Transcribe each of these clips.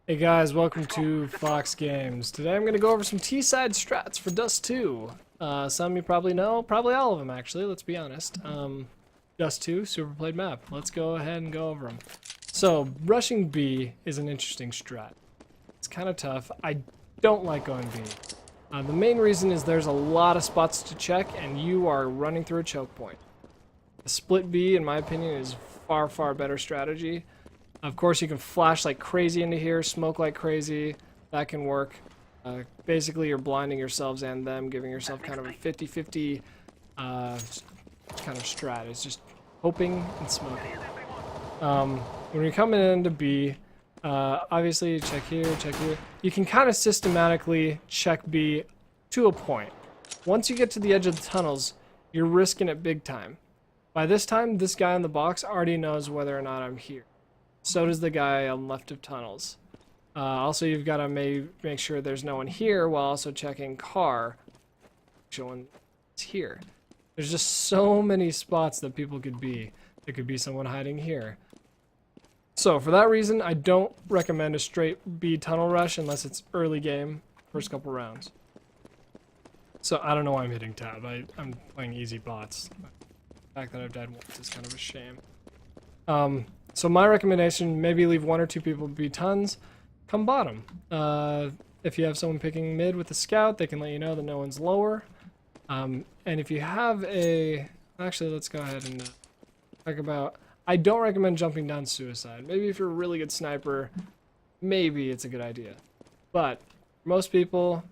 Hey guys, welcome to Fox Games. Today I'm going to go over some T-side strats for Dust 2. Some you probably know, probably all of them actually, let's be honest. Dust 2, super played map. Let's go ahead and go over them. So, rushing B is an interesting strat. It's kind of tough. I don't like going B. The main reason is there's a lot of spots to check and you are running through a choke point. The split B, in my opinion, is far, far better strategy. Of course, you can flash like crazy into here, smoke like crazy. That can work. Basically, you're blinding yourselves and them, giving yourself kind of a 50-50 kind of strat. It's just hoping and smoking. When you're coming into B, obviously check here, check here. You can kind of systematically check B to a point. Once you get to the edge of the tunnels, you're risking it big time. By this time, this guy in the box already knows whether or not I'm here. So does the guy on left of tunnels. Also, you've got to make sure there's no one here while also checking car. Showing it's here. There's just so many spots that people could be. There could be someone hiding here. So for that reason, I don't recommend a straight B tunnel rush unless it's early game, first couple rounds. So I don't know why I'm hitting tab. I'm playing easy bots. The fact that I've died once is kind of a shame. So my recommendation, maybe leave one or two people be tons. Come bottom. If you have someone picking mid with a scout, they can let you know that no one's lower. And if you have a... Actually, let's go ahead and talk about... I don't recommend jumping down suicide. Maybe if you're a really good sniper, maybe it's a good idea. But for most people,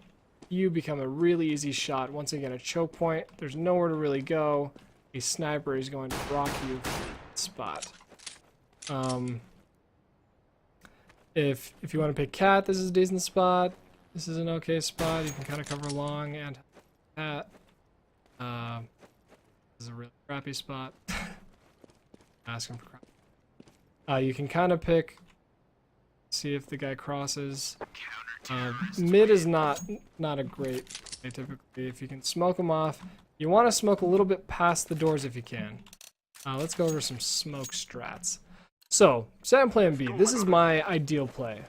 you become a really easy shot. Once again, a choke point. There's nowhere to really go. A sniper is going to rock you from that spot. If you want to pick cat, this is a decent spot. This is an okay spot. You can kind of cover long and cat. This is a really crappy spot. Asking for crap. You can kind of pick, see if the guy crosses. Mid is not a great play typically. If you can smoke them off, you want to smoke a little bit past the doors if you can. Let's go over some smoke strats. So, say I'm playing B. This is my ideal play.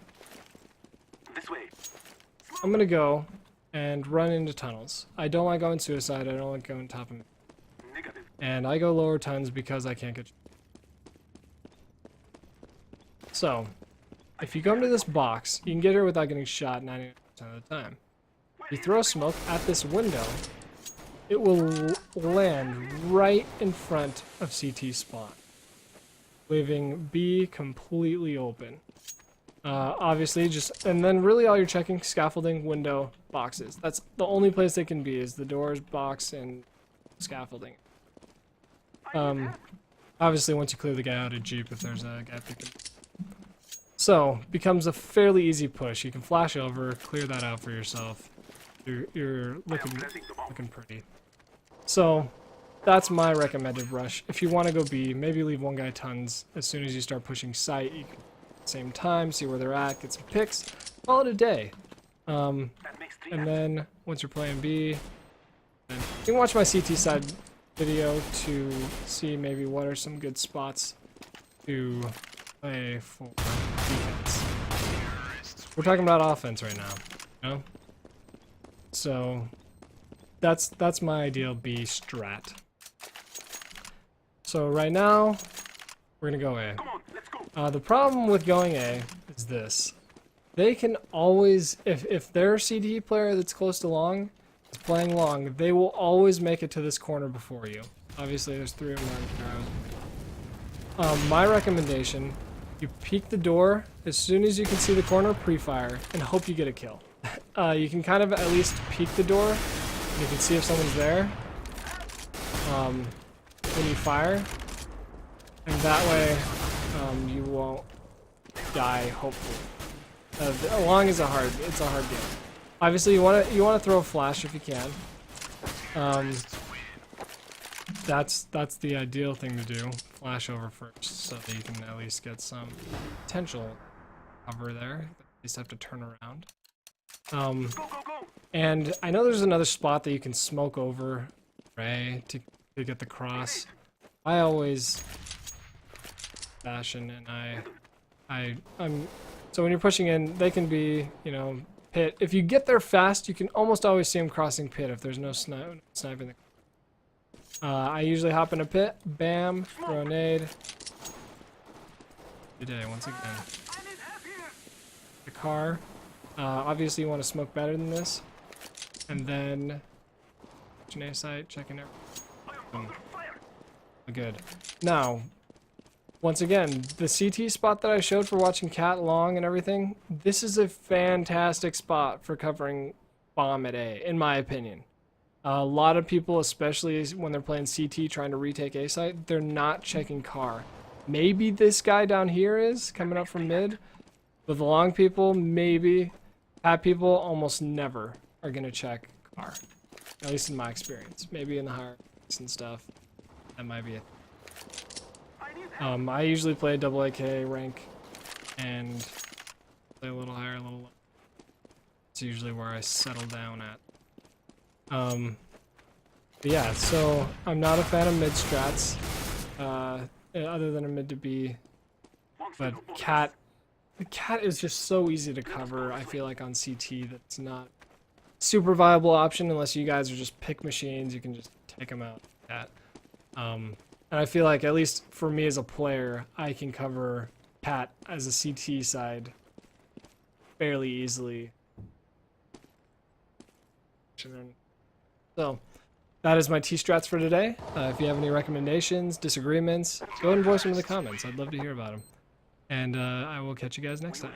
I'm gonna go and run into tunnels. I don't like going suicide. I don't like going top of me. And I go lower tons because I can't get. So, if you come to this box, you can get here without getting shot 90% of the time. If you throw smoke at this window, it will land right in front of CT spawn, leaving B completely open. Obviously, and then really all you're checking, scaffolding, window, boxes. That's the only place they can be, is the doors, box, and scaffolding. Obviously, once you clear the guy out of Jeep, if there's a guy picking. So, becomes a fairly easy push. You can flash over, clear that out for yourself. You're looking pretty. So, that's my recommended rush. If you want to go B, maybe leave one guy tons. As soon as you start pushing sight, you can at the same time see where they're at, get some picks, call it a day. And then once you're playing B, then you can watch my CT side video to see maybe what are some good spots to play for defense. We're talking about offense right now, you know? So that's my ideal B strat. So right now, we're gonna go A. The problem with going A is this. They can always, if their CD player that's close to long is playing long, they will always make it to this corner before you. Obviously, there's 3 of them around. My recommendation, you peek the door, as soon as you can see the corner, pre-fire, and hope you get a kill. You can kind of at least peek the door, and you can see if someone's there. When you fire, and that way you won't die, hopefully. Long is it's a hard game. Obviously you want to throw a flash if you can. That's the ideal thing to do. Flash over first so that you can at least get some potential cover there. At least have to turn around. And I know there's another spot that you can smoke over Ray to get the cross. I always fashion, and I'm So when you're pushing in, they can be, you know, pit. If you get there fast, you can almost always see them crossing pit if there's no sniping. I usually hop in a pit, bam, throw a nade. Good day once again. The car. Obviously you want to smoke better than this. And then, A site, checking it. Boom. Good. Now, once again, the CT spot that I showed for watching Cat long and everything, this is a fantastic spot for covering bomb at A, in my opinion. A lot of people, especially when they're playing CT trying to retake A site, they're not checking car. Maybe this guy down here is coming up from mid, but the long people, maybe. Pat people almost never are going to check car, at least in my experience. Maybe in the higher and stuff, that might be it. I usually play double AK rank and play a little higher, a little lower. It's usually where I settle down at. But yeah, so I'm not a fan of mid strats, other than a mid to B. But the cat is just so easy to cover. I feel like on CT that's not super viable option unless you guys are just pick machines. You can just take them out. Cat. And I feel like, at least for me as a player, I can cover Cat as a CT side fairly easily. So, that is my T-strats for today. If you have any recommendations, disagreements, go ahead and voice them in the comments. I'd love to hear about them. And I will catch you guys next time.